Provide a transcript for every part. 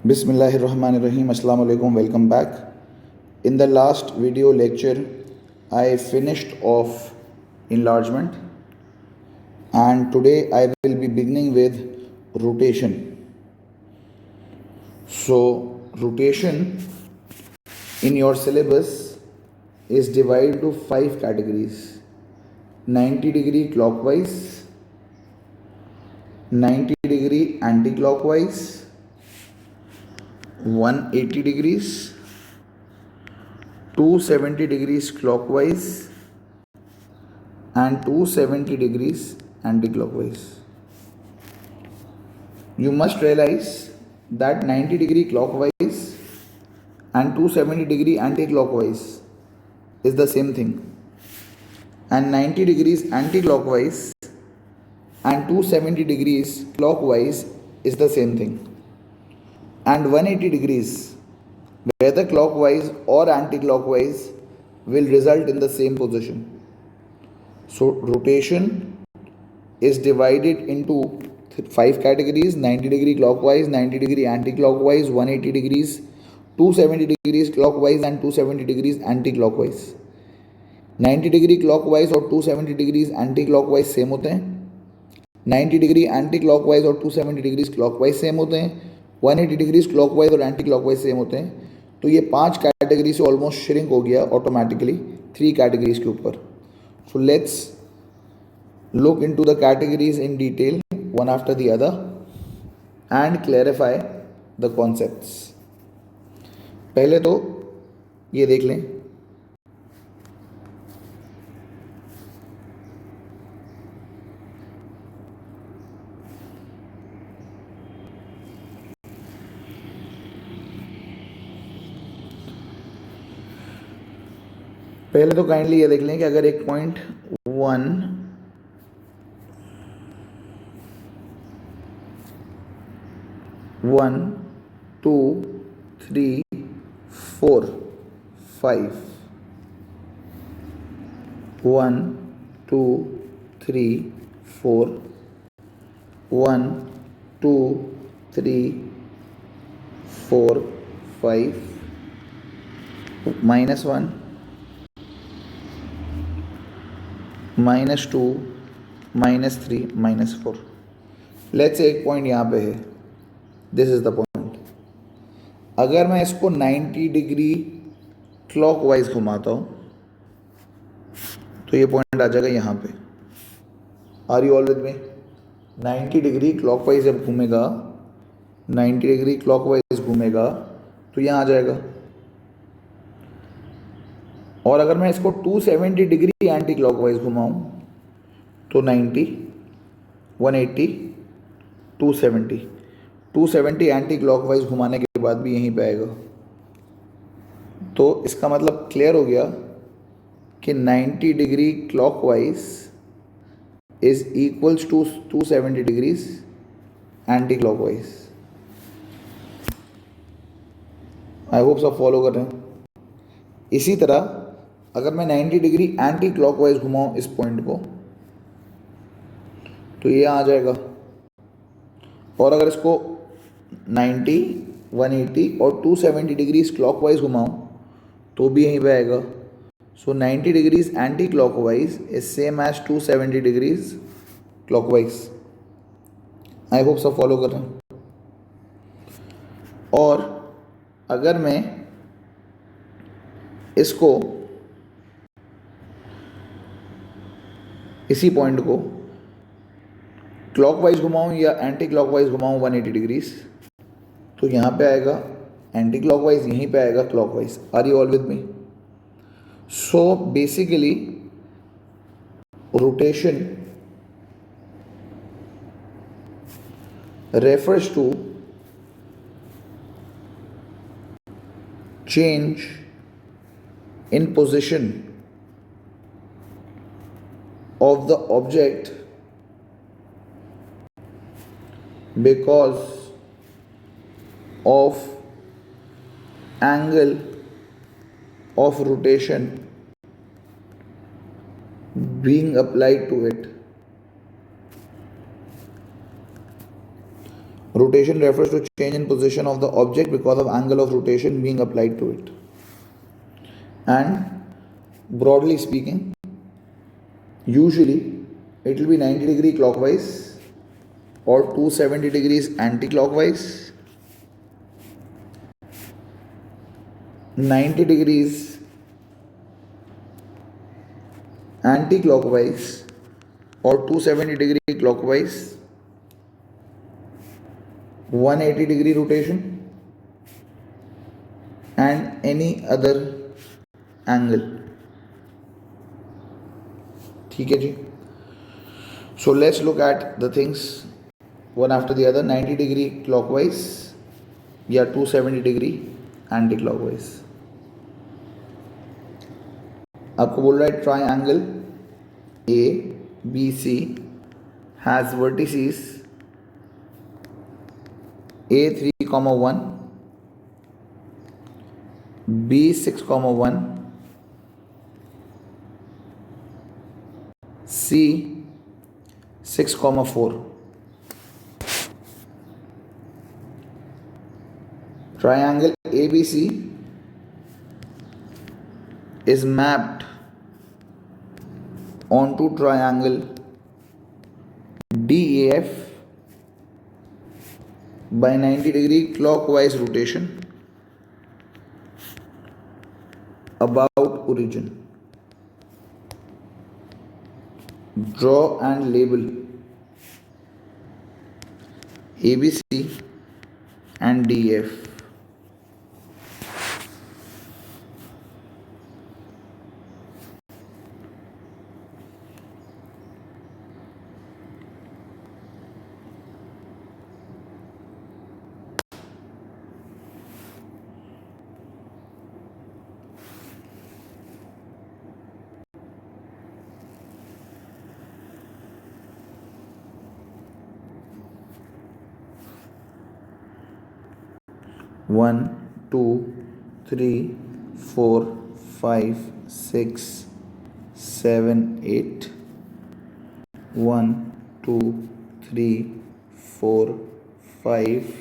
Bismillahirrahmanirrahim. Assalamu alaikum. Welcome back. In the last video lecture, I finished off enlargement, and today I will be beginning with rotation. So, rotation in your syllabus is divided to 5 categories: 90-degree clockwise, 90-degree anti-clockwise, 180 degrees, 270 degrees clockwise, and 270 degrees anti-clockwise. You must realize that 90-degree clockwise and 270 degree anti-clockwise is the same thing, and 90 degrees anti-clockwise and 270 degrees clockwise is the same thing, and 180 degrees, whether clockwise or anti-clockwise, will result in the same position. So rotation is divided into 5 categories: 90-degree clockwise, 90-degree anti-clockwise, 180 degrees, 270 degrees clockwise, and 270 degrees anti-clockwise. 90-degree clockwise और 270 degrees anti-clockwise same होते हैं, 90 degree anti clockwise और 270 degrees clockwise same होते हैं, 180 degrees clockwise और anti clockwise same होते हैं. तो ये 5 कैटेगरी से ऑलमोस्ट श्रिंक हो गया ऑटोमेटिकली 3 कैटेगरीज के ऊपर. So let's look into the categories in detail one after the other and clarify the concepts. पहले तो ये देख लें, पहले तो काइंडली ये देख लें कि अगर एक पॉइंट 1 1 2 3 4 5 1 2 3 4 1 2 3 4 5 -1 -2 -3 -4. लेट्स से एक पॉइंट यहाँ पे है, दिस इज़ द पॉइंट. अगर मैं इसको 90 डिग्री क्लॉकवाइज घुमाता हूँ तो ये पॉइंट आ जाएगा यहाँ पे. Are you all with me? 90 degree clockwise जब घूमेगा, 90 डिग्री क्लॉकवाइज घूमेगा तो यहाँ आ जाएगा. और अगर मैं इसको 270 डिग्री एंटी क्लॉकवाइज घुमाऊँ तो 90 180 270 270 एंटी क्लॉकवाइज घुमाने के बाद भी यहीं पे आएगा. तो इसका मतलब क्लियर हो गया कि 90 degree clockwise is equals to 270 degrees anti clockwise. I hope सब फॉलो कर रहे हैं. इसी तरह अगर मैं 90 डिग्री एंटी क्लॉकवाइज घुमाऊँ इस पॉइंट को तो ये आ जाएगा. और अगर इसको 90 180 और 270 डिग्रीज क्लॉकवाइज घुमाऊँ तो भी यहीं पे आएगा. So 90 degrees anti clockwise is same as 270 degrees clockwise. I hope सब फॉलो कर रहे हैं. और अगर मैं इसको इसी पॉइंट को क्लॉकवाइज घुमाऊँ या एंटी क्लॉकवाइज घुमाऊँ 180 डिग्रीज तो यहाँ पे आएगा एंटी क्लॉकवाइज, यहीं पे आएगा clockwise. Are you all with me? So basically rotation refers to change in position of the object because of angle of rotation being applied to it. Rotation refers to change in position of the object because of angle of rotation being applied to it. And broadly speaking, usually it will be 90 degree clockwise or 270 degrees anti-clockwise, 90 degrees anti-clockwise or 270 degree clockwise, 180 degree rotation and any other angle. ठीक है जी. So let's look at the things one after the other. 90 degree clockwise या 270 degree anti clockwise. आपको बोल रहा है triangle A B C has vertices A3,1, B6,1, C6,4. Triangle ABC is mapped onto triangle DEF by 90 degree clockwise rotation about origin. Draw and label ABC and DF. One, two, three, four, 5, 6, 7, 8. 1, 2, 3, 4, 5.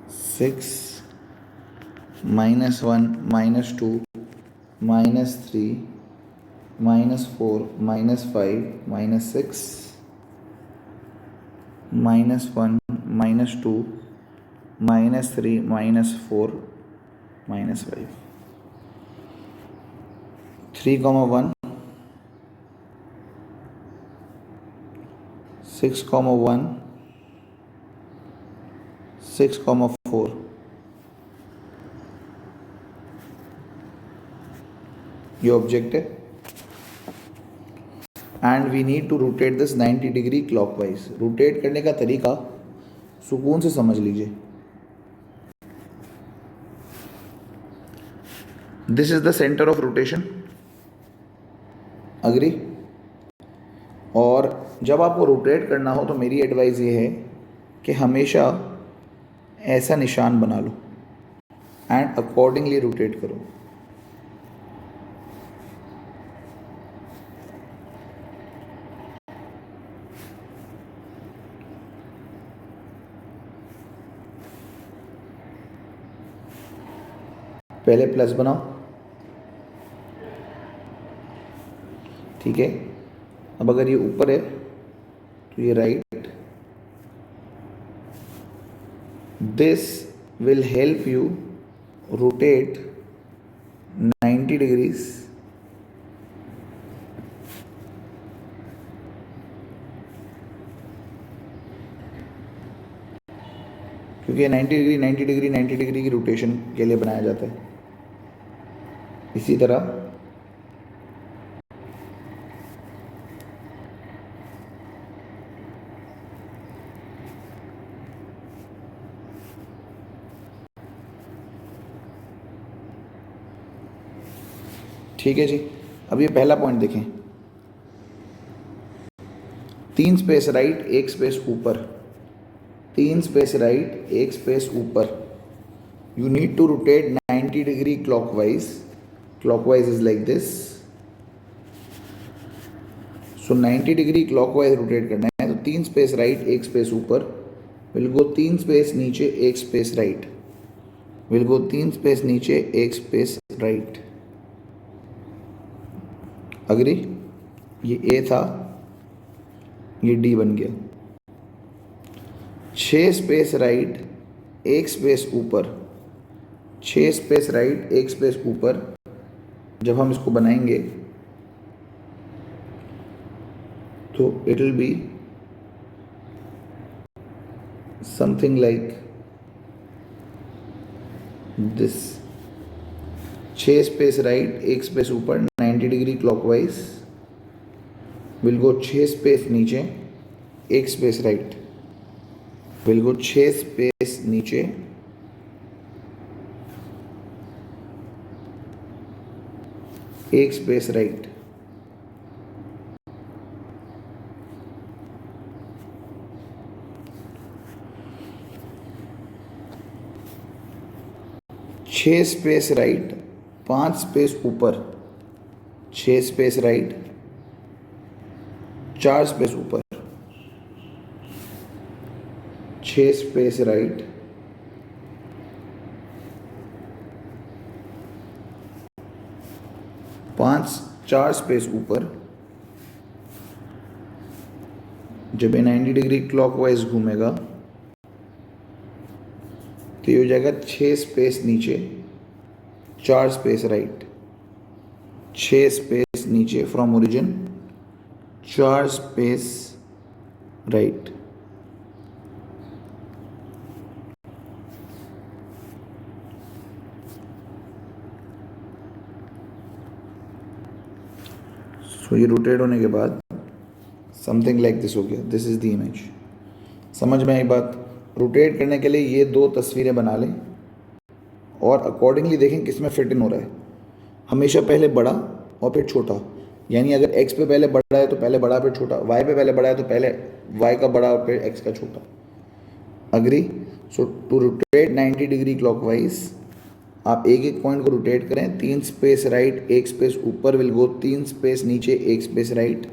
6, -1, -2, -3, -4, -5, -6, -1, -2, -3, -4, -5. 3,1, 6,1, 6,4. ये object है and we need to rotate this 90 degree clockwise. Rotate करने का तरीका सुकून से समझ लीजिए. This is the centre of rotation. Agree. और जब आपको रोटेट करना हो तो मेरी एडवाइस ये है कि हमेशा ऐसा निशान बना लो एंड अकॉर्डिंगली रोटेट करो. पहले प्लस बनाओ. ठीक है. अब अगर ये ऊपर है तो ये right. This will help you rotate 90 degrees क्योंकि 90 डिग्री 90 डिग्री 90 डिग्री की रोटेशन के लिए बनाया जाता है. इसी तरह ठीक है जी. अब ये पहला पॉइंट देखें. 3 स्पेस राइट 1 स्पेस ऊपर. 3 स्पेस राइट 1 स्पेस ऊपर. You need to rotate 90 degree clockwise. Clockwise is like this. So 90 degree clockwise rotate करना है तो 3 स्पेस राइट, 1 स्पेस ऊपर, विल गो 3 स्पेस नीचे, 1 space right, will go 3 space नीचे, 1 space right. Agree? ये ए था, ये डी बन गया। 6 स्पेस राइट, 1 स्पेस ऊपर, 6 स्पेस राइट, 1 स्पेस ऊपर। जब हम इसको बनाएंगे तो it will be something like this. 6 space right, 1 space ऊपर, 90 degree clockwise, will go 6 space नीचे, 1 space right, will go 6 space नीचे, 1 स्पेस राइट। छः स्पेस राइट, 5 स्पेस ऊपर, 6 स्पेस राइट, 4 स्पेस ऊपर, 6 स्पेस राइट, 5 4 स्पेस ऊपर। जब ये 90 डिग्री क्लॉकवाइज घूमेगा तो ये हो जाएगा 6 स्पेस नीचे, 4 स्पेस राइट, 6 स्पेस नीचे फ्रॉम ओरिजिन, 4 स्पेस राइट। सो ये रोटेट होने के बाद समथिंग लाइक दिस हो गया। This is the image. समझ में आई बात? रोटेट करने के लिए ये 2 तस्वीरें बना लें और अकॉर्डिंगली देखें किस में फिट इन हो रहा है। हमेशा पहले बड़ा और फिर छोटा, यानी अगर x पे पहले बड़ा है तो पहले बड़ा फिर छोटा, y पे पहले बड़ा है तो पहले y का बड़ा और फिर x का छोटा। Agree? So to rotate 90 degree clockwise आप एक एक पॉइंट को रोटेट करें। 3 स्पेस राइट, 1 स्पेस ऊपर, विल गो 3 स्पेस नीचे, 1 space right.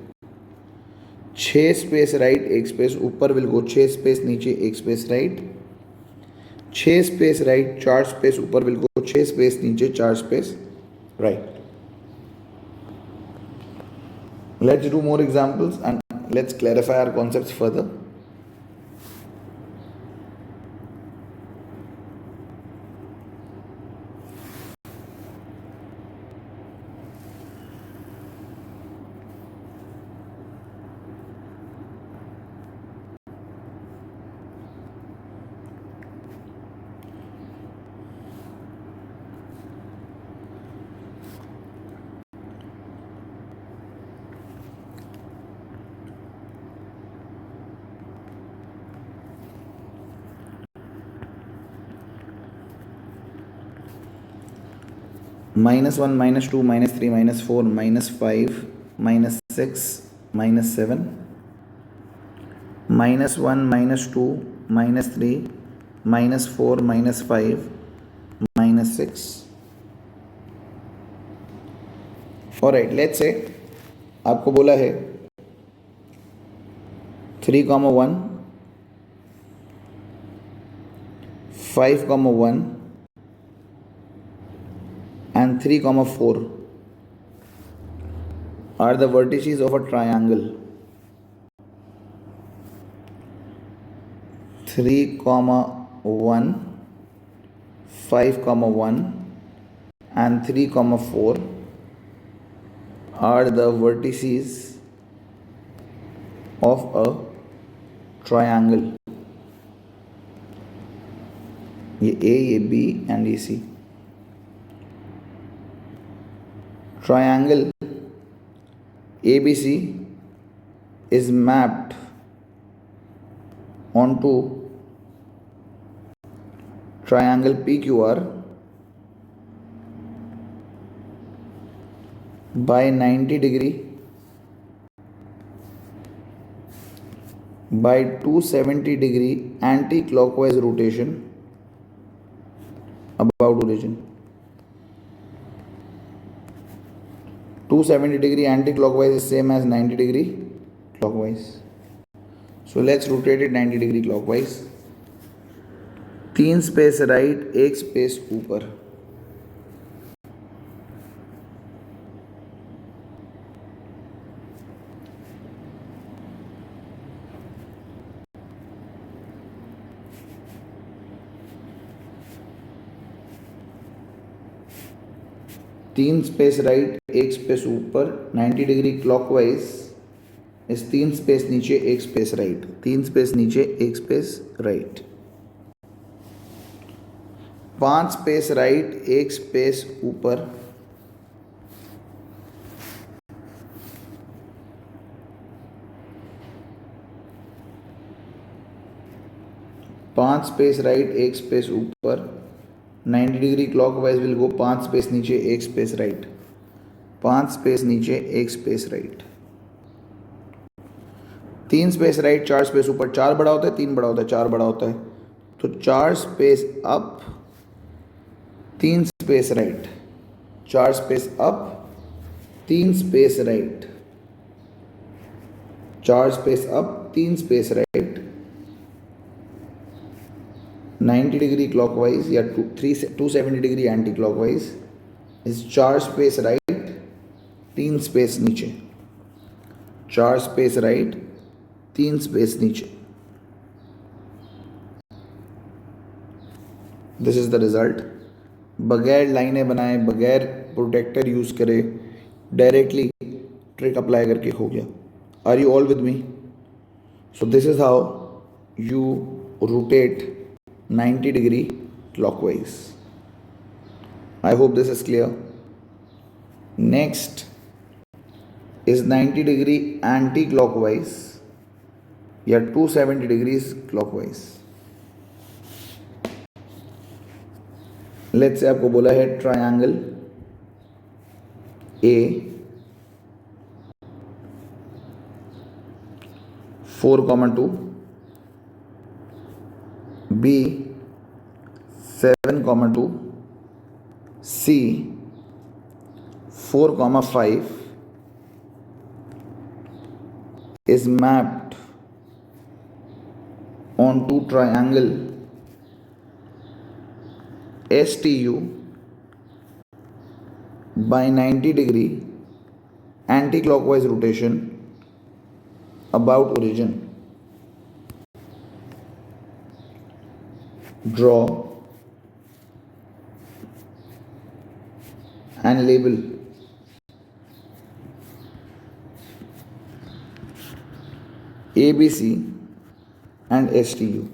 6 space right, 1 space ऊपर, विल गो 6 स्पेस नीचे, 1 space right. 6 space right, 4 space ऊपर, विल गो 6 स्पेस नीचे, 4 space right. Let's do more examples and let's clarify our concepts further. -1, -2, -3, -4, -5, -6, -7, -1, -2, -3, -4, -5, -6. Alright, let's say आपको बोला है 3,1, 5,1 and 3,4 are the vertices of a triangle. 3,1, 5,1 and 3,4 are the vertices of a triangle. ये A, ये B and ये C. Triangle ABC is mapped onto triangle PQR by 90 degree by 270 degree anti-clockwise rotation about origin. 270 degree anti-clockwise is same as 90 degree clockwise. So let's rotate it 90 degree clockwise. 3 space right, 1 space ऊपर. तीन space right, 1 space ऊपर. 90 degree clockwise इस 3 space नीचे, 1 space right. 3 space नीचे, 1 space right. 5 space right, 1 space ऊपर. 5 space right, 1 space ऊपर. 90 degree clockwise will go 5 space नीचे, 1 space right. 5 space नीचे, 1 space right. 3 space right, 4 space ऊपर. 4 बड़ा होता है, 3 बड़ा होता है, 4 बड़ा होता है. तो 4 space up, 3 space right. 4 space up, 3 space right. 4 space up, 3 space right. 90 degree clockwise या 270 डिग्री एंटी क्लॉकवाइज इस 4 स्पेस राइट, 3 स्पेस नीचे. 4 स्पेस राइट, 3 स्पेस नीचे. This is the result. बगैर लाइनें बनाए, बगैर प्रोटेक्टर यूज करे, डायरेक्टली ट्रिक अप्लाई करके हो गया. Are you all with me? So this is how you rotate 90 degree clockwise. I hope this is clear. Next is 90 degree anti-clockwise या 270 degrees clockwise. Let's say आपको बोला है triangle A 4,2, B 7,2, C 4,5 is mapped onto triangle STU by 90 degree anti-clockwise rotation about origin. Draw and label ABC and STU.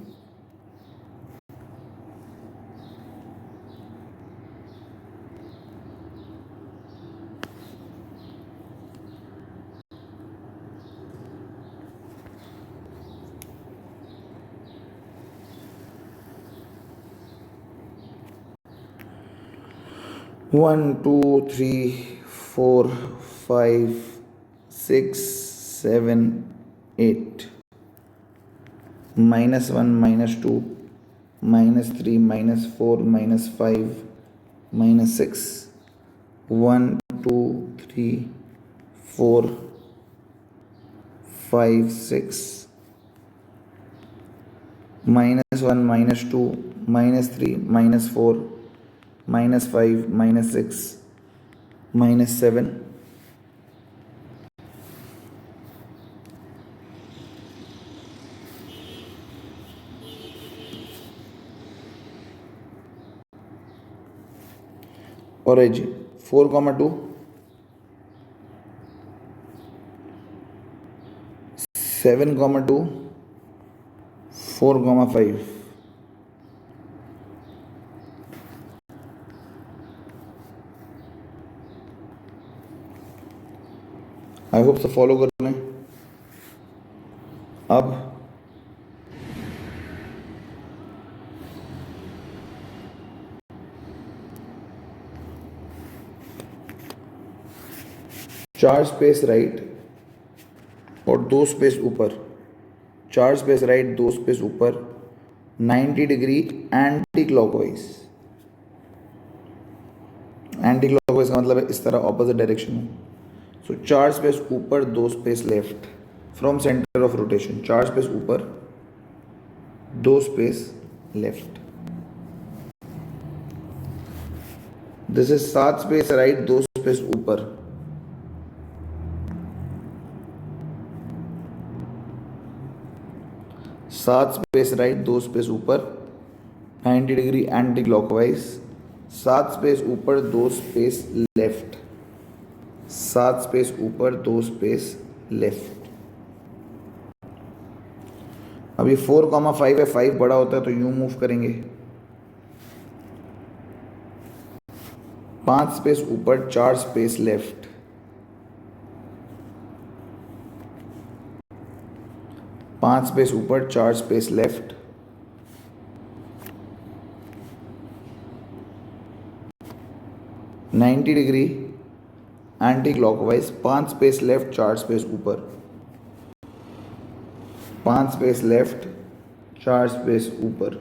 One, two, three, 4, 5, 6, 7, 8. -1, -2, -3, -4, -5, -6. 1, 2, 3, 4, 5, 6. -1, -2, -3, -4, -5, -6, -7. और as 4,2, 7,2, 4,5. I hope से follow कर लें. अब चार space right और 2 स्पेस ऊपर. 4 space right, 2 space ऊपर. 90 degree anti clockwise. Anti clockwise का मतलब है इस तरह, ऑपोजिट डायरेक्शन में. सो 4 स्पेस ऊपर, 2 space left. From centre of rotation, 4 space ऊपर 2 space left. This is 7 space right 2 space ऊपर. सात स्पेस राइट 2 स्पेस ऊपर 90 डिग्री एंटी क्लॉकवाइज. 7 स्पेस ऊपर 2 स्पेस लेफ्ट. 7 स्पेस ऊपर 2 स्पेस लेफ्ट. अभी 4,5 है, 5 बड़ा होता है तो यूं मूव करेंगे. 5 स्पेस ऊपर 4 स्पेस लेफ्ट. 5 स्पेस ऊपर 4 space left. 90 degree anti clockwise 5 space left 4 space ऊपर. 5 स्पेस लेफ्ट 4 स्पेस ऊपर.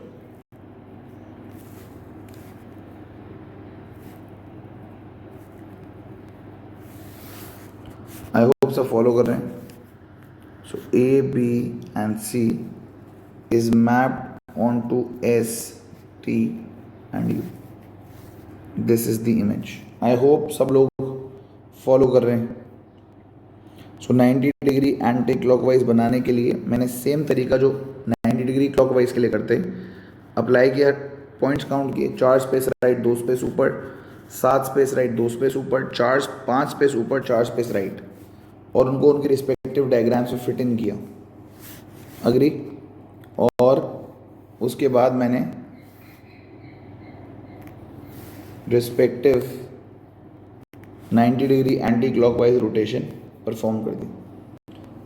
आई होप सब फॉलो कर रहे हैं. So A, B and C is mapped onto S, T and U. This is the image. I hope सब लोग follow कर रहे हैं. सो 90 डिग्री एंटी क्लॉकवाइज बनाने के लिए मैंने सेम तरीका जो 90 डिग्री क्लॉकवाइज के लिए करते अप्लाई किया. पॉइंट्स काउंट किए. 4 स्पेस राइट 2 स्पेस ऊपर, 7 स्पेस राइट 2 स्पेस ऊपर, 5 स्पेस ऊपर 4 स्पेस राइट, और उनको उनके रिस्पेक्टिव डायग्राम से फिट इन किया. अग्री. और उसके बाद मैंने respective 90 degree anti clockwise rotation perform कर दी.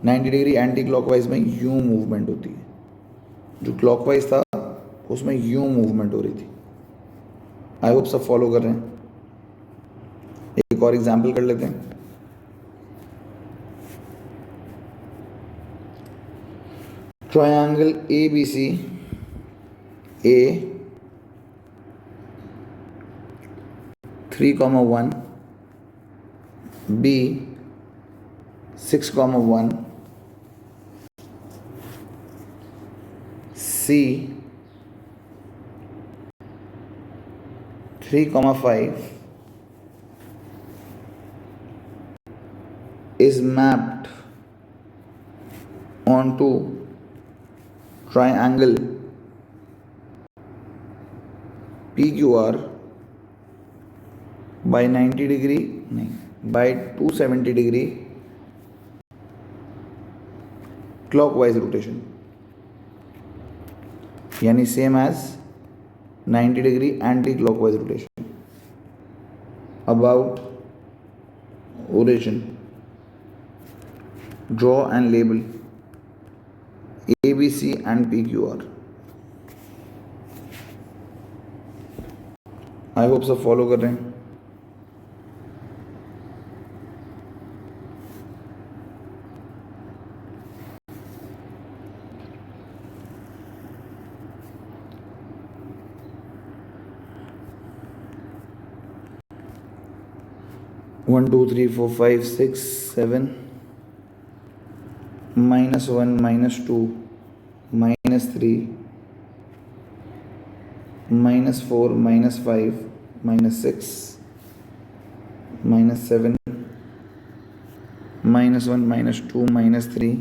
90 डिग्री एंटी क्लॉकवाइज में यूं मूवमेंट होती है. जो क्लॉकवाइज था उसमें यूं मूवमेंट हो रही थी. आई होप सब फॉलो कर रहे हैं. एक और एग्जाम्पल कर लेते हैं. Triangle ABC, A 3,1, B 6,1, C 3,5 is mapped onto triangle PQR by 90 degree नहीं by 270 डिग्री क्लॉकवाइज रोटेशन, यानी same as 90 degree anti clockwise rotation about origin. Draw and label ABC and PQR. I hope सब follow कर रहे हैं. One, two, three, four, five, six, seven, -1, -2, -3, -4, -5, -6, -7, -1, -2, -3,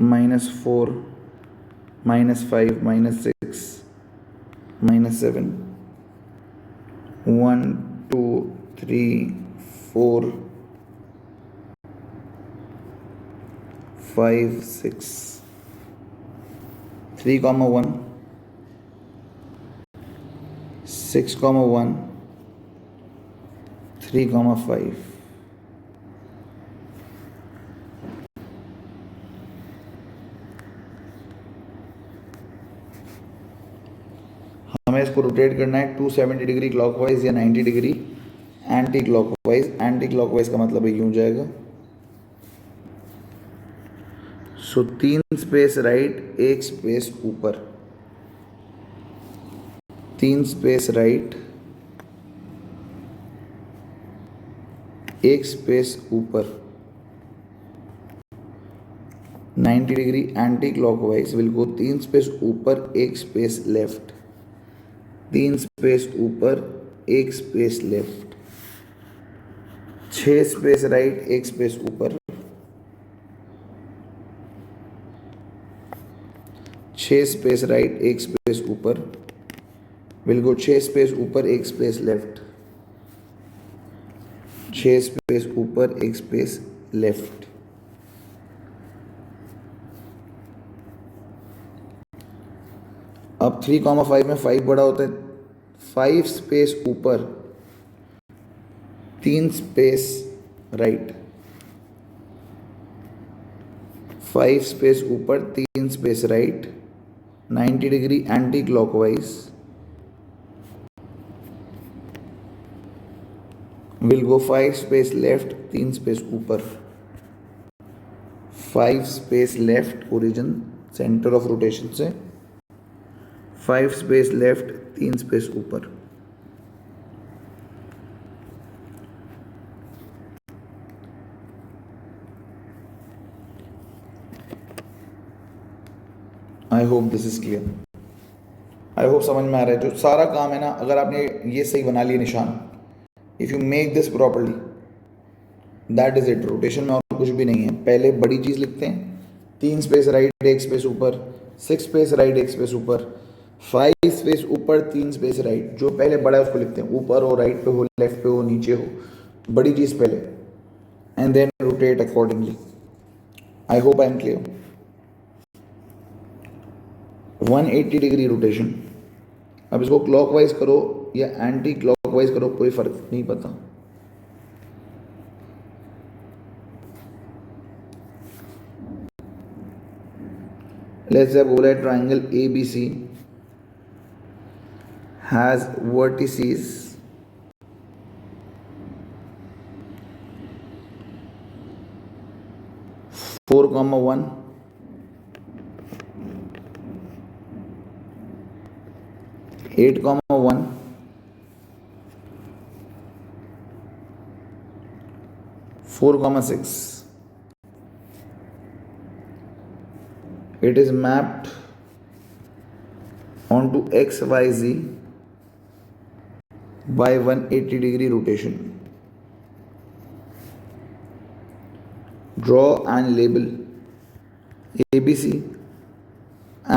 -4, -5, -6, -7, 1, 2, 3, 4, 5, 6, 3,1, 6,1, 3,5. हमें इसको rotate करना है 270 डिग्री क्लॉकवाइज या 90 degree anti clockwise. Anti clockwise का मतलब है यूं जाएगा. सो 3 स्पेस राइट 1 स्पेस ऊपर. 3 स्पेस राइट 1 स्पेस ऊपर. 90 degree anti clockwise will go 3 space ऊपर 1 स्पेस लेफ्ट, 3 स्पेस ऊपर 1 space left, 6 space right 1 space ऊपर, 6 स्पेस राइट 1 स्पेस ऊपर विल गो 6 स्पेस ऊपर 1 स्पेस लेफ्ट, 6 स्पेस ऊपर 1 स्पेस लेफ्ट। अब 3,5 में 5 बड़ा होता है, 5 स्पेस ऊपर 3 स्पेस राइट, 5 स्पेस ऊपर 3 space right, 90 degree anti clockwise will go 5 space left 3 space ऊपर, 5 space left origin centre of rotation से, 5 स्पेस लेफ्ट 3 स्पेस ऊपर। I hope this is clear. I hope समझ में आ रहा है। जो सारा काम है ना, अगर आपने ये सही बना लिए निशान, if you make this properly, that is it. Rotation में और कुछ भी नहीं है। पहले बड़ी चीज़ लिखते हैं, 3 स्पेस राइट 1 स्पेस ऊपर, 6 स्पेस राइट 1 स्पेस ऊपर, 5 स्पेस ऊपर 3 स्पेस राइट। जो पहले बड़ा है उसको लिखते हैं, ऊपर हो, राइट पे हो, लेफ्ट पे हो, नीचे हो, बड़ी चीज़ पहले, and then rotate accordingly. I hope I am clear. 180 degree rotation. अब इसको क्लॉकवाइज करो या एंटी क्लॉकवाइज करो, कोई फर्क नहीं पता। लेट्स से बोला है triangle ABC has vertices 4,1, 8,1, 4,6. It is mapped onto XYZ by 180 degree rotation. Draw and label ABC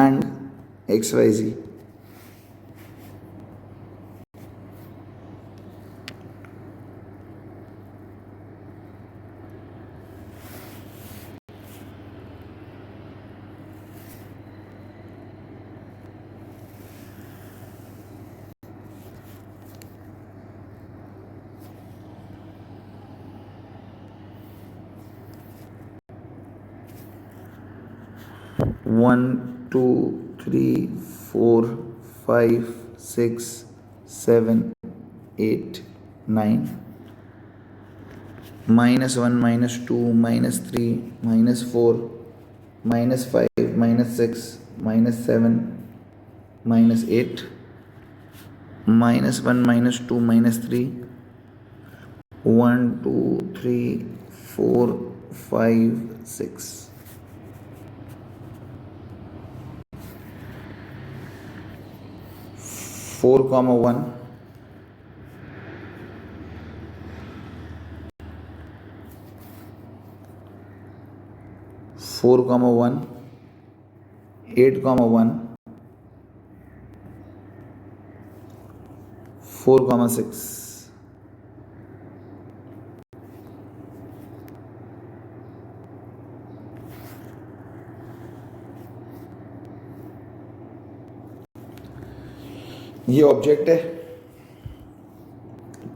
and XYZ. One, two, three, 4, 5, 6, 7, 8, 9. -1, -2, -3, -4, -5, -6, -7, -8, -1, -2, -3, 1, 2, 3, 4, 5, 6. 4,1, 4,1, 8,1, 4,6. ये ऑब्जेक्ट है,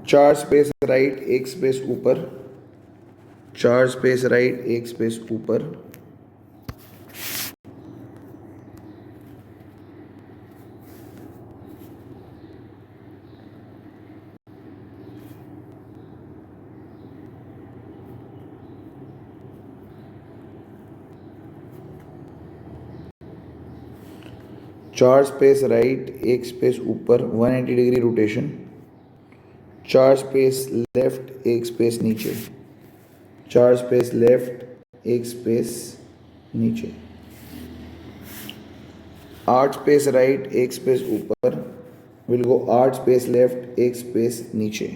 4 स्पेस राइट 1 स्पेस ऊपर, 4 स्पेस राइट 1 स्पेस ऊपर, चार स्पेस राइट 1 स्पेस ऊपर 180 degree rotation, 4 space left 1 space नीचे, 4 space left 1 space नीचे. 8 space right, 1 space ऊपर will go 8 space left, 1 space नीचे.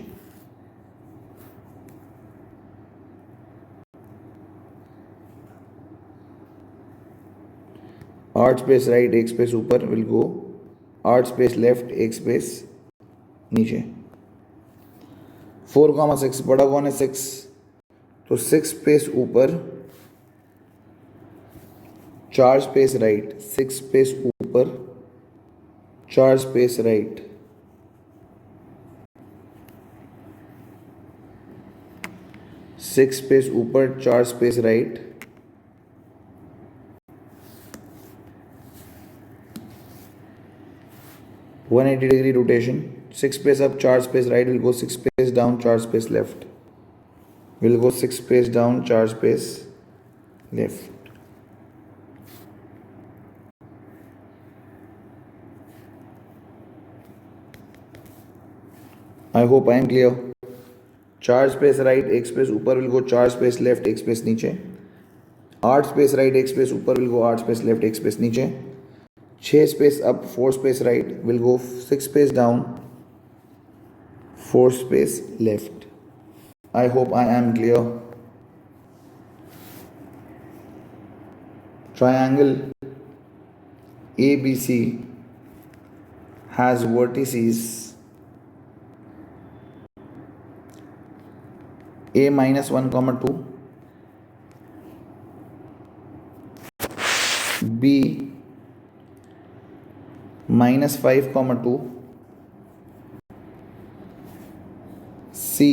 8 स्पेस राइट, 1 स्पेस ऊपर will go 8 space left, 1 space नीचे. 4,6 बड़ा कौन है 6, तो 6 स्पेस ऊपर 4 स्पेस राइट, 6 स्पेस ऊपर 4 स्पेस राइट. 6 स्पेस ऊपर 4 space right. 180 degree rotation. 6 space up, 4 space right will go 6 space down, 4 space left. Will go 6 space down, 4 space left. I hope I am clear. 4 space right, 1 space ऊपर will go 4 space left, 1 space नीचे. 8 space right, 1 space ऊपर will go 8 space left, 1 space नीचे. 6 space up, 4 space right will go 6 space down, 4 space left. I hope I am clear. Triangle ABC has vertices A minus 1 comma 2, B minus 5 comma 2, C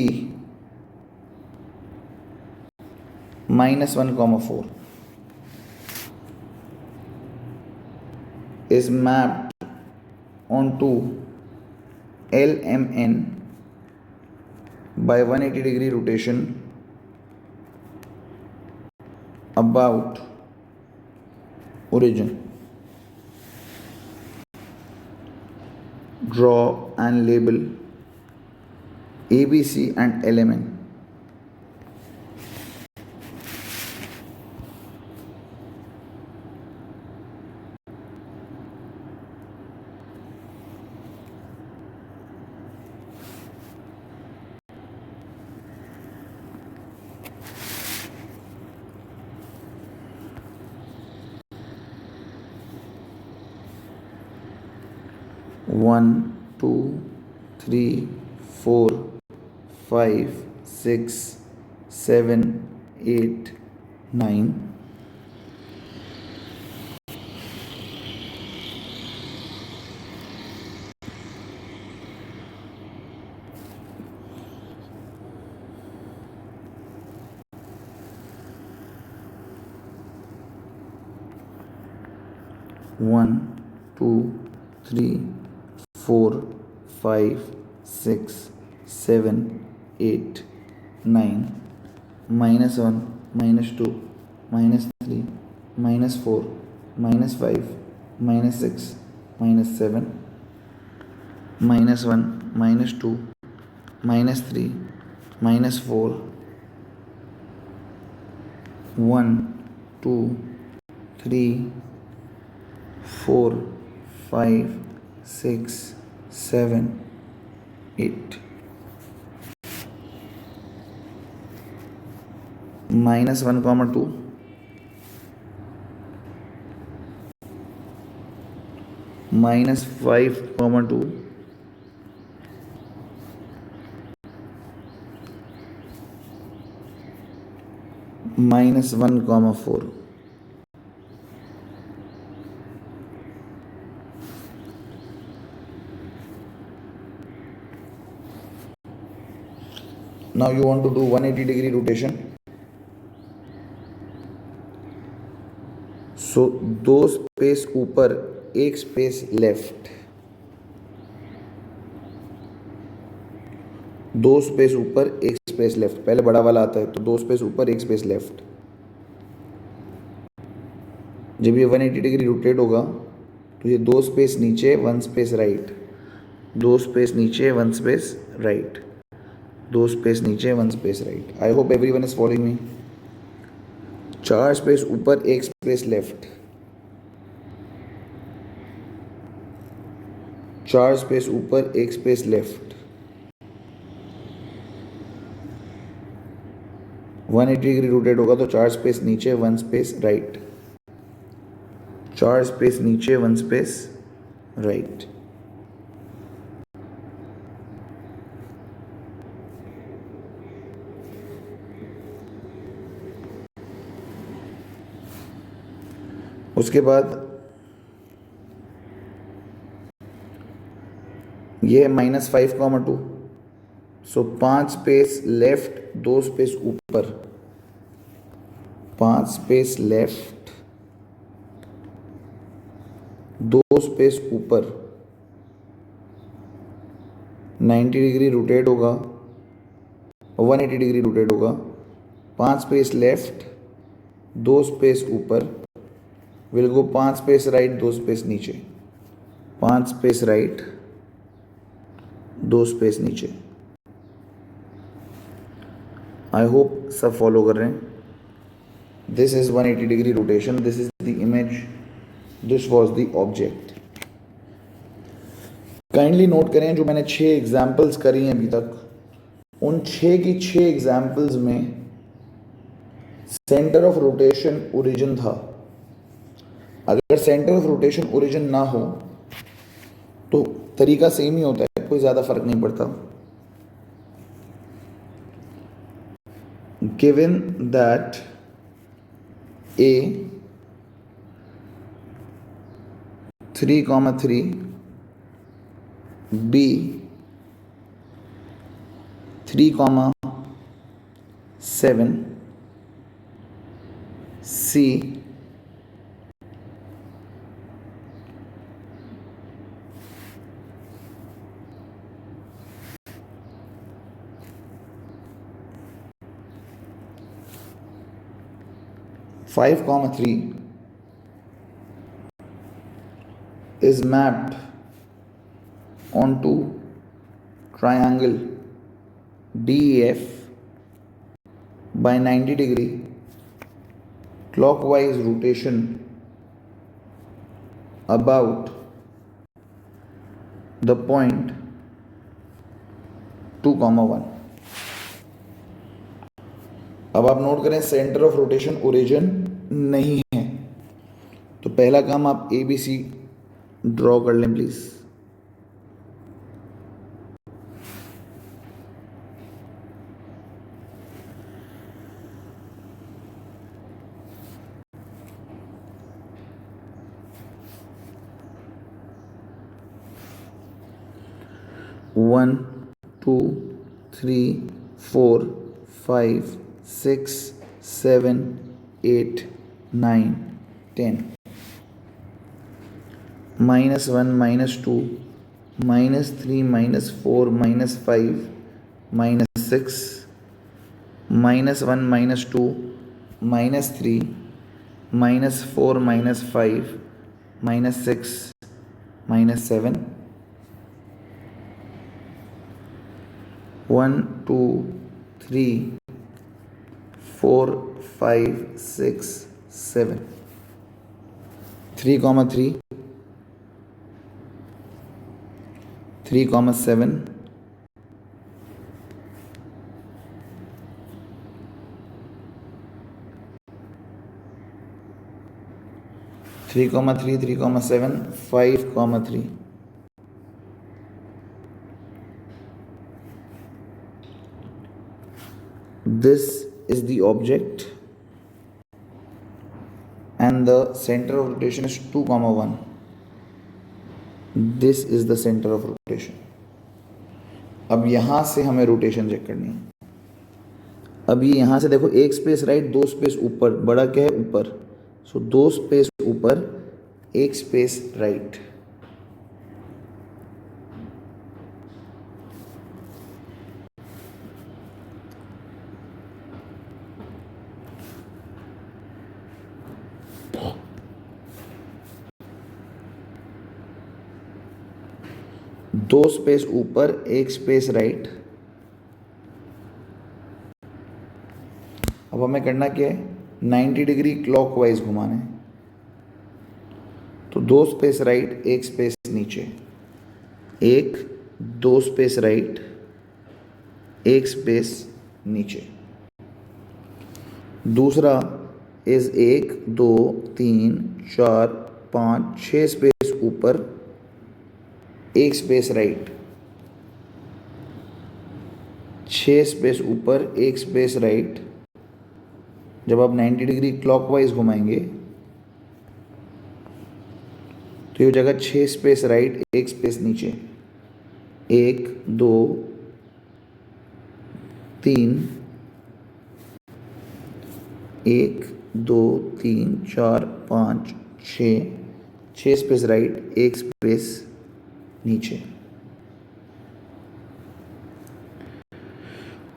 minus 1 comma 4 is mapped onto LMN by 180 degree rotation about origin. Draw and label ABC and LMN. One, two, three, 4, 5, 6, 7, 8, 9. One, two, three, 4, 5, 6, 7, 8, 9. Minus 1, minus 2, minus 3, minus 4, minus 5, minus 6, minus 7. Minus 1, minus 2, minus 3, minus 4. 1, 2, 3, 4, 5, 6, 7, 8. Minus 1 comma 2. Minus 5 comma 2. Minus 1 comma 4. Now you want to do 180 degree rotation. So 2 space ऊपर 1 space left, 2 space ऊपर 1 space left. पहले बड़ा वाला आता है तो 2 space ऊपर 1 space left. जब ये 180 डिग्री रोटेट होगा तो ये 2 स्पेस नीचे 1 स्पेस राइट, 2 स्पेस नीचे 1 स्पेस राइट, 2 स्पेस नीचे 1 space right. I hope everyone is following me. 4 space ऊपर, 1 स्पेस लेफ्ट, 4 स्पेस ऊपर, 1 स्पेस लेफ्ट, 180 डिग्री रोटेट होगा तो 4 स्पेस नीचे, 1 स्पेस राइट, 4 स्पेस नीचे, 1 स्पेस राइट। उसके बाद ये -5,2, सो 5 स्पेस लेफ्ट, 2 स्पेस ऊपर, 5 स्पेस लेफ्ट, 2 स्पेस ऊपर, 90 डिग्री रोटेट होगा, 180 डिग्री रोटेट होगा, 5 स्पेस लेफ्ट, 2 स्पेस ऊपर, will go 5 space right, 2 space नीचे, 5 स्पेस राइट, 2 स्पेस नीचे। आई होप सब फॉलो कर रहे हैं। This is 180 degree rotation, this is the image, this was the object. Kindly note करें जो मैंने 6 एग्जाम्पल्स करी हैं अभी तक, उन 6 की 6 एग्जाम्पल्स में सेंटर ऑफ रोटेशन ओरिजिन था। अगर सेंटर ऑफ रोटेशन ओरिजिन ना हो तो तरीका सेम ही होता है, कोई ज़्यादा फर्क नहीं पड़ता। Given that A 3,3, B 3,7, C 5,3 is mapped onto triangle DEF by 90 degree clockwise rotation about the point 2,1। अब आप नोट करें सेंटर ऑफ रोटेशन ओरिजिन नहीं है, तो पहला काम आप ABC ड्रॉ कर लें please. One 2 3 4 5 6 7 8 9 10, -1 -2 -3 -4 -5 -6, -1 -2 -3 -4 -5 -6 -7, 1 2 3 4 5 6 7, 3,3 3,7 3,3 3,7 5,3। This is the object and the center of rotation is 2,1. This is the center of rotation. अब यहाँ से हमें रोटेशन चेक करनी है। अभी यहाँ से देखो, 1 स्पेस राइट, 2 स्पेस ऊपर, बड़ा क्या है ऊपर, सो 2 स्पेस ऊपर, 1 स्पेस राइट। दो स्पेस ऊपर, 1 स्पेस राइट। अब हमें करना क्या है, 90 डिग्री क्लॉकवाइज घुमाना है, तो 2 स्पेस राइट 1 स्पेस नीचे, 1 2 स्पेस राइट 1 स्पेस नीचे। दूसरा इज 1 2 3 4 5 6 स्पेस ऊपर 1 स्पेस राइट, 6 स्पेस ऊपर 1 स्पेस राइट। जब आप 90 डिग्री क्लॉकवाइज घुमाएंगे तो ये जगह 6 स्पेस राइट 1 स्पेस नीचे, 1 2 3 1 2 3 4 5 6 स्पेस राइट 1 स्पेस नीचे।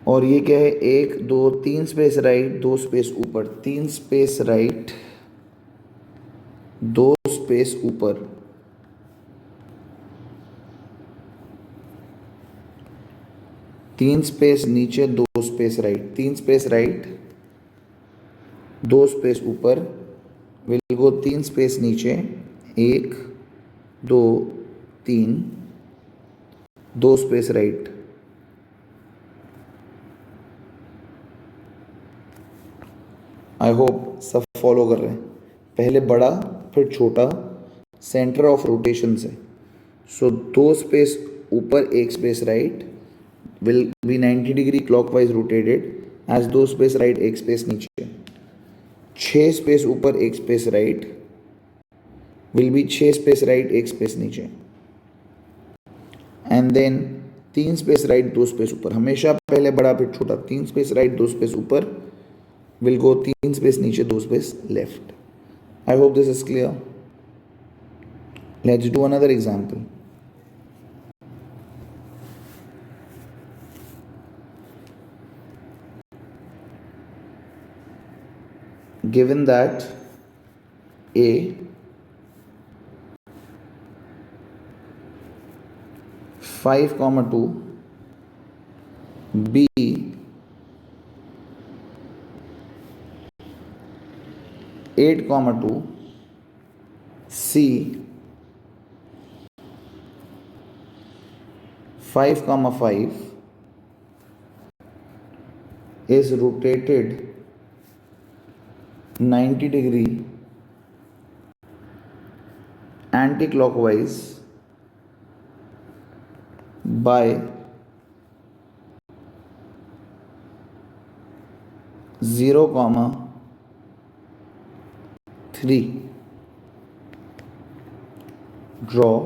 और ये क्या है, 1 2 3 स्पेस राइट 2 स्पेस ऊपर, 3 स्पेस राइट 2 स्पेस ऊपर, 3 स्पेस नीचे 2 space right, 3 space right 2 space ऊपर, विल गो 3 स्पेस नीचे, 1 2 3 2 स्पेस राइट। आई होप सब फॉलो कर रहे हैं। पहले बड़ा फिर छोटा, सेंटर ऑफ रोटेशन से। सो 2 स्पेस ऊपर 1 space right will be 90 degree clockwise rotated as 2 space right 1 space नीचे। 6 स्पेस ऊपर 1 space right will be 6 space right 1 space नीचे। And then 3 space right 2 space ऊपर, हमेशा पहले बड़ा फिर छोटा, 3 स्पेस राइट 2 स्पेस ऊपर will go 3 space नीचे 2 space left. I hope this is clear. Let's do another example. Given that A 5, 2, B 8, 2, C 5, 5 is rotated 90 degree anti-clockwise by 0, 3. Draw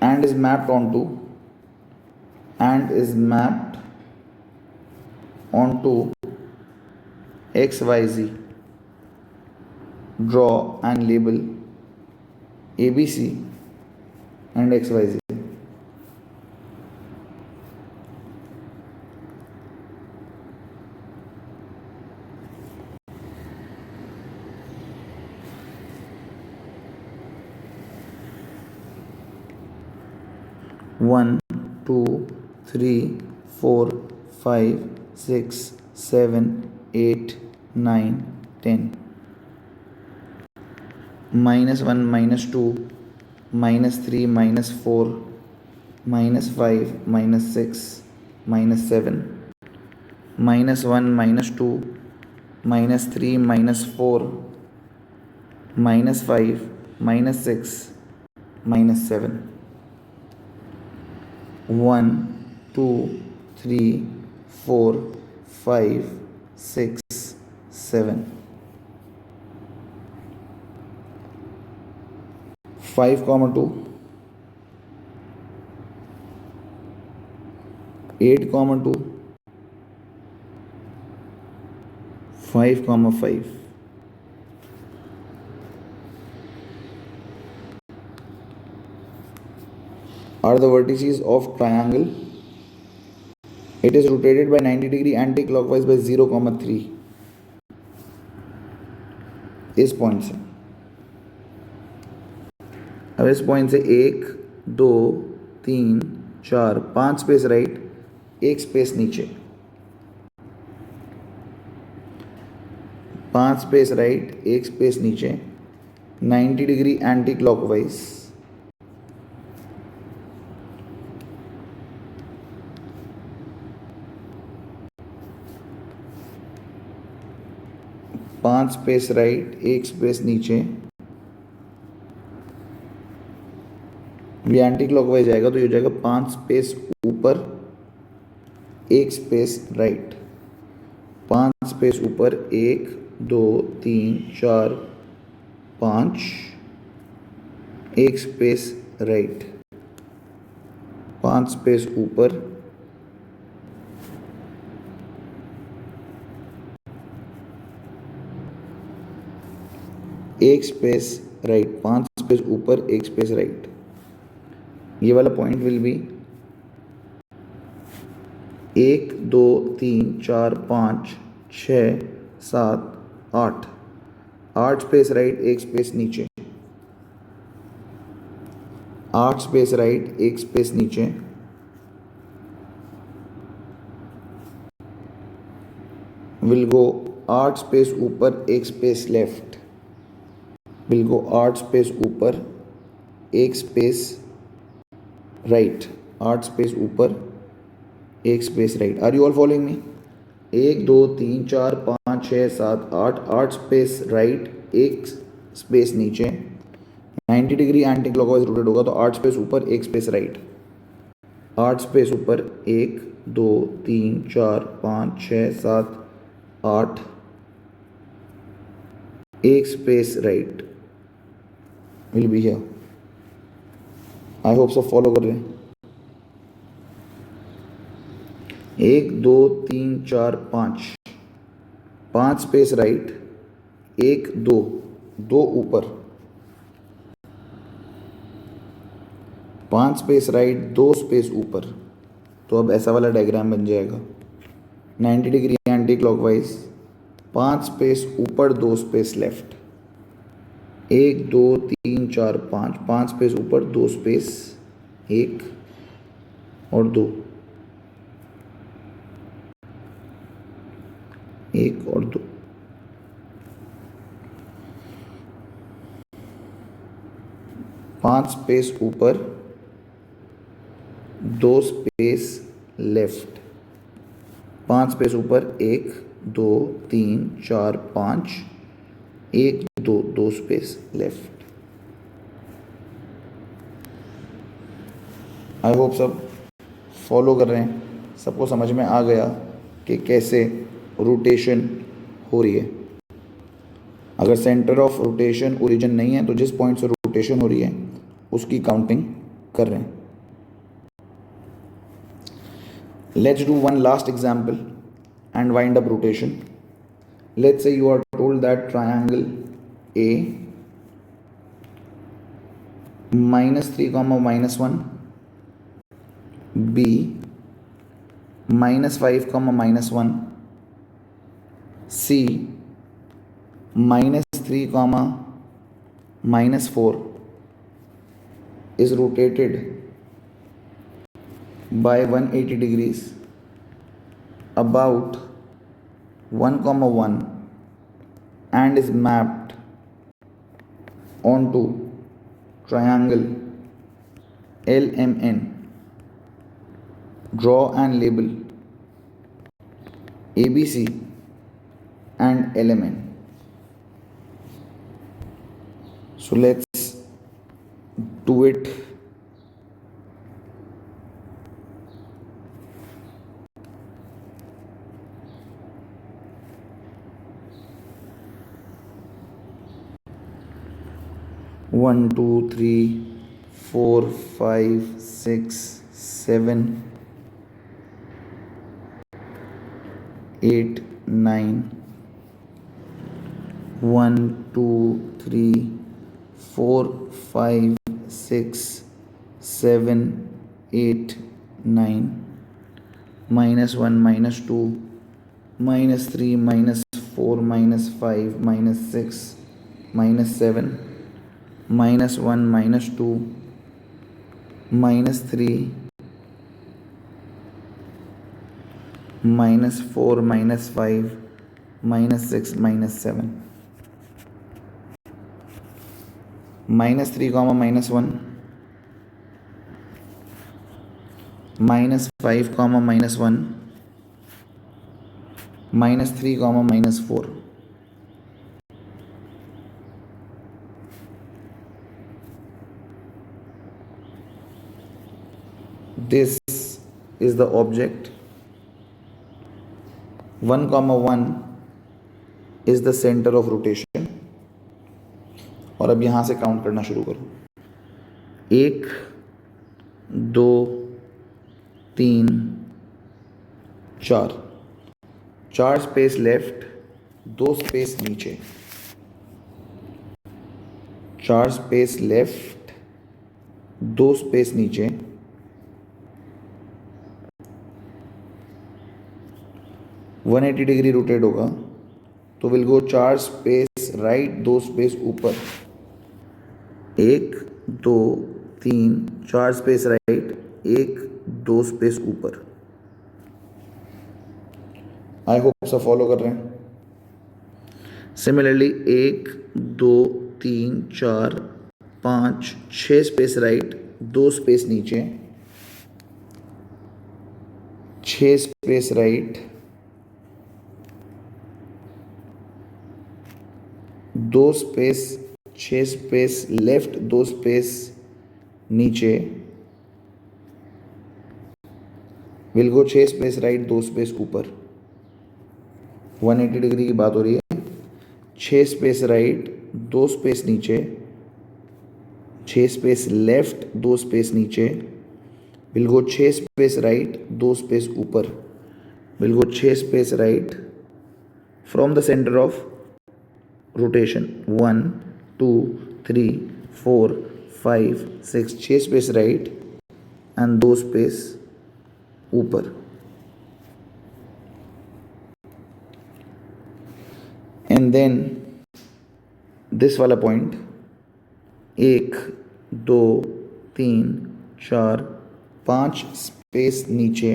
and is mapped onto XYZ. Draw and label ABC and XYZ. One, 2, 3, 4, 5, 6, 7, 8, 9, 10. -1, -2, -3, -4, -5, -6, -7. -1, -2, -3, -4, -5, -6, -7. 1, 2, 3, 4, 5, 6, 7. 5, 2, 8, 2, 5, 5. Are the vertices of triangle. It is rotated by 90 degree anti-clockwise by 0, 3. इस point से, अब इस point से 1, 2, तीन चार, 5 space right, 1 space नीचे, 5 space right, 1 space नीचे, 90 degree anti clockwise, 5 space right, 1 space नीचे, ये एंटी क्लॉकवाइज आएगा तो ये हो जाएगा 5 स्पेस ऊपर, 1 स्पेस राइट, 5 स्पेस ऊपर, 1 2 3 4 5, 1 स्पेस राइट, 5 स्पेस ऊपर, 1 स्पेस राइट, 5 स्पेस ऊपर, 1 स्पेस राइट। ये वाला point will be 1 2 3 4 5 6 7 8, 8 space right, 1 space नीचे, 8 स्पेस राइट, 1 स्पेस नीचे, विल गो 8 स्पेस ऊपर, 1 space left, will go 8 space ऊपर, 1 स्पेस राइट, 8 स्पेस ऊपर, 1 space right. Are you all following me? 1 2 3 4 5 6 7 8, 8 space right, 1 space नीचे, 90 degree anti clockwise rotate होगा तो 8 space ऊपर, 1 space right, 8 space ऊपर, 1 2 3 4 5 6 7 8, 1 space right will be here. I hope सब follow कर रहे हैं। 1 2 3 4 5, 5 स्पेस राइट, 1 2, 2 ऊपर, 5 स्पेस राइट, 2 स्पेस ऊपर, तो अब ऐसा वाला डायग्राम बन जाएगा। 90 डिग्री एंटी क्लॉकवाइज, 5 स्पेस ऊपर, 2 स्पेस लेफ्ट, 1 2 3 4 5, 5 स्पेस ऊपर, 2 स्पेस, 1 और 2, 1 और 2, पांच स्पेस ऊपर, 2 स्पेस लेफ्ट, 5 स्पेस ऊपर, 1 2 3 4 5, 1 2, 2 स्पेस लेफ्ट। आई होप सब फॉलो कर रहे हैं, सबको समझ में आ गया कि कैसे रोटेशन हो रही है। अगर सेंटर ऑफ रोटेशन ओरिजिन नहीं है तो जिस पॉइंट से रोटेशन हो रही है उसकी काउंटिंग कर रहे हैं। Let's do one last example and wind up rotation. Let's say you are told that triangle A -3, -1, B -5, -1, C -3, -4 is rotated by 180 degrees about 1, and is mapped onto triangle LMN. Draw and label ABC and LMN. So let's do it. One, two, three, 4, 5, 6, 7, 8, 9. 1, 2, 3, 4, 5, 6, 7, 8, 9. -1, -2, -3, -4, -5, -6, -7, -1, -2, -3 -4 -5 -6 -7 -3, -1 -5, -1 -3, -4. This is the object. 1, 1 is the center of rotation. और अब यहाँ से count करना शुरू करो. 1 2 3 4. 4 space left, 2 space नीचे. 4 space left, 2 space नीचे. 180 degree rotate होगा तो will go 4 space right, 2 space ऊपर. 1 2 3 4 स्पेस राइट, 1 2 स्पेस ऊपर. आई होप सब फॉलो कर रहे हैं. सिमिलरली 1 2 3 4 5 6 स्पेस राइट, 2 स्पेस नीचे. 6 space right, 2 space, 6 space left, 2 space नीचे. Will go 6 space right, 2 space ऊपर. 180 डिग्री की बात हो रही है. 6 स्पेस राइट, 2 स्पेस नीचे. 6 स्पेस लेफ्ट, 2 स्पेस नीचे. Will go 6 space right, 2 space ऊपर. Will go 6 space right from the centre of rotation. 1 2 3 4 5 6. 6 space right and 2 space ऊपर. एंड देन दिस वाला पॉइंट 1 2 3 4 5 स्पेस नीचे.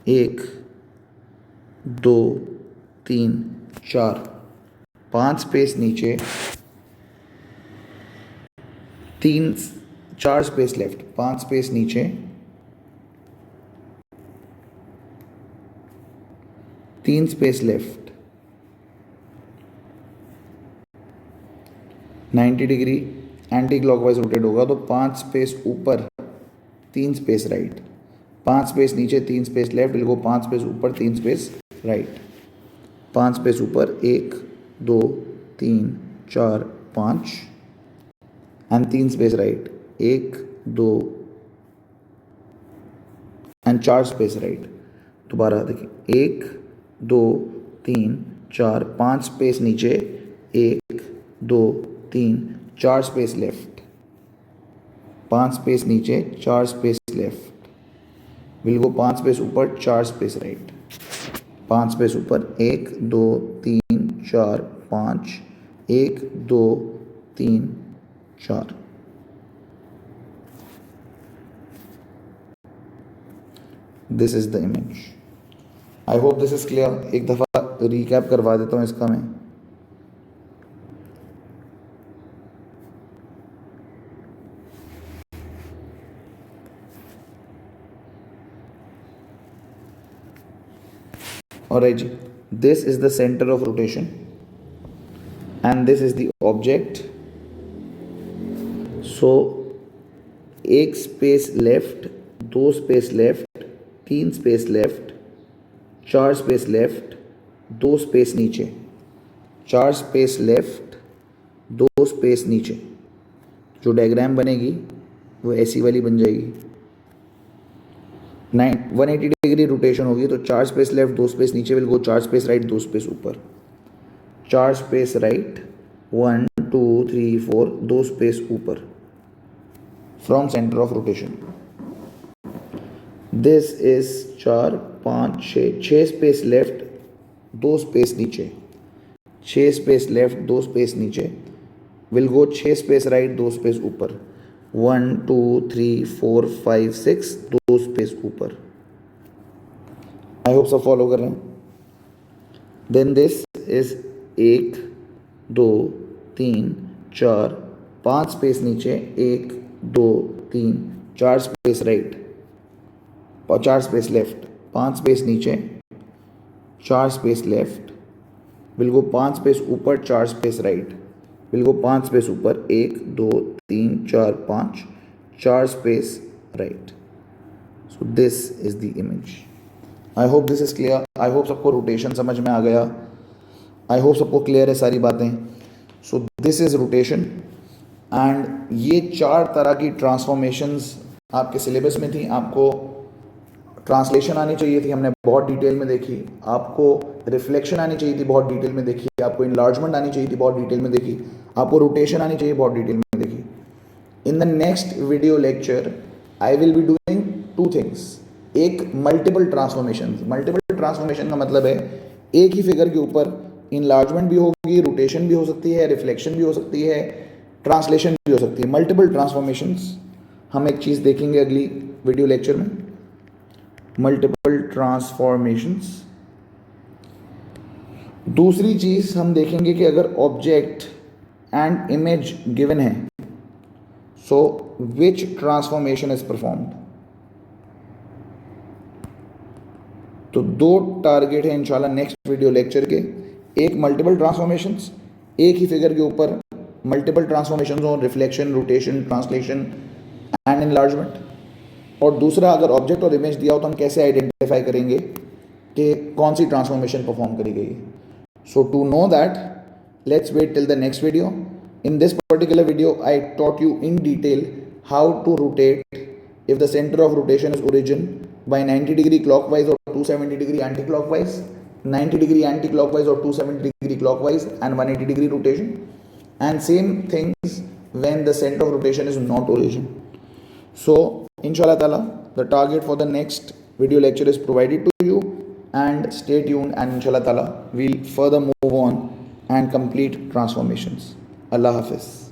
1 2 3 4 5 स्पेस नीचे. 3 4 स्पेस लेफ्ट, 5 स्पेस नीचे. 3 space left. 90 degree anti clockwise rotate होगा तो 5 space ऊपर, 3 space right. 5 space नीचे, 3 space left. Will go 5 space ऊपर, 3 स्पेस राइट. 5 स्पेस ऊपर. 1 2 3 4 5 and 3 space right. 1 2 and 4 space right. दोबारा देखिए 1 2 3 4 5 स्पेस नीचे. 1 2 3 4 स्पेस लेफ्ट. 5 स्पेस नीचे, 4 space left. Will go 5 space ऊपर, 4 स्पेस राइट. 5 स्पेस ऊपर. 1 2 3 4 5 1 2 3 4. This is the image. I hope this is clear. एक दफ़ा रिकैप करवा देता हूँ इसका मैं. Alright, this is the center of rotation and this is the object. So 1 space left, 2 space left, 3 space left, 4 space left, 2 space नीचे. 4 space left, 2 space नीचे. जो डायग्राम बनेगी वो ऐसी वाली बन जाएगी. 180 डिग्री रोटेशन होगी तो 4 स्पेस लेफ्ट, 2 स्पेस नीचे. Will go 4 space right, 2 space ऊपर. 4 स्पेस राइट, 1 2 3 4, 2 स्पेस ऊपर from centre of rotation. This is 4 5 6. 6 space left, 2 space नीचे. 6 स्पेस लेफ्ट, 2 स्पेस नीचे. Will go 6 space right, 2 space ऊपर. 1 2 3 4 5 6 2 स्पेस ऊपर। आई hope सब फॉलो कर रहे हैं। देन दिस इज 1 2 3 4 5 स्पेस नीचे, 1 2 3 4 space right, 4 space left, 5 space नीचे, 4 space left, will go 5 space ऊपर, 4 space right, will go 5 space ऊपर, 1 2 3 4 5, 4 space right. So this is the image. I hope this is clear. I hope सबको rotation समझ में आ गया। I hope सबको clear है सारी बातें। सो दिस इज रोटेशन एंड ये 4 तरह की ट्रांसफॉर्मेशंस आपके सिलेबस में थी। आपको ट्रांसलेशन आनी चाहिए थी, हमने बहुत डिटेल में देखी। आपको रिफ्लेक्शन आनी चाहिए थी, बहुत डिटेल में देखी। आपको इनलार्जमेंट आनी चाहिए थी, बहुत डिटेल में देखी। आपको रोटेशन आनी चाहिए, बहुत डिटेल में देखी। In the next video lecture I will be doing 2 things. एक मल्टीपल ट्रांसफॉर्मेशन। मल्टीपल ट्रांसफॉर्मेशन का मतलब है एक ही फिगर के ऊपर इनलार्जमेंट भी होगी, रोटेशन भी हो सकती है, रिफ्लेक्शन भी हो सकती है, ट्रांसलेशन भी हो सकती है। मल्टीपल ट्रांसफॉर्मेशंस हम एक चीज़ देखेंगे अगली वीडियो लेक्चर में। Multiple transformations. दूसरी चीज हम देखेंगे कि अगर ऑब्जेक्ट एंड इमेज गिवन है, सो विच ट्रांसफॉर्मेशन इज परफॉर्म्ड। तो 2 टारगेट है इंशाल्लाह नेक्स्ट वीडियो लेक्चर के। एक मल्टीपल ट्रांसफॉर्मेशंस, एक ही फिगर के ऊपर मल्टीपल ट्रांसफॉर्मेशंस हो, reflection, rotation, translation and enlargement. और दूसरा, अगर ऑब्जेक्ट और इमेज दिया हो तो हम कैसे आइडेंटिफाई करेंगे कि कौन सी ट्रांसफॉर्मेशन परफॉर्म करी गई है। So to know that, let's wait till the next video. In this particular video I taught you in detail how to rotate if the center of rotation is origin by 90 degree clockwise or 270 degree anti-clockwise, 90 degree anti-clockwise or 270 degree clockwise and 180 degree rotation, and same things when the center of rotation is not origin. So inshallah ta'ala, the target for the next video lecture is provided to you, and stay tuned, and inshallah ta'ala we'll further move on and complete transformations. Allah Hafiz.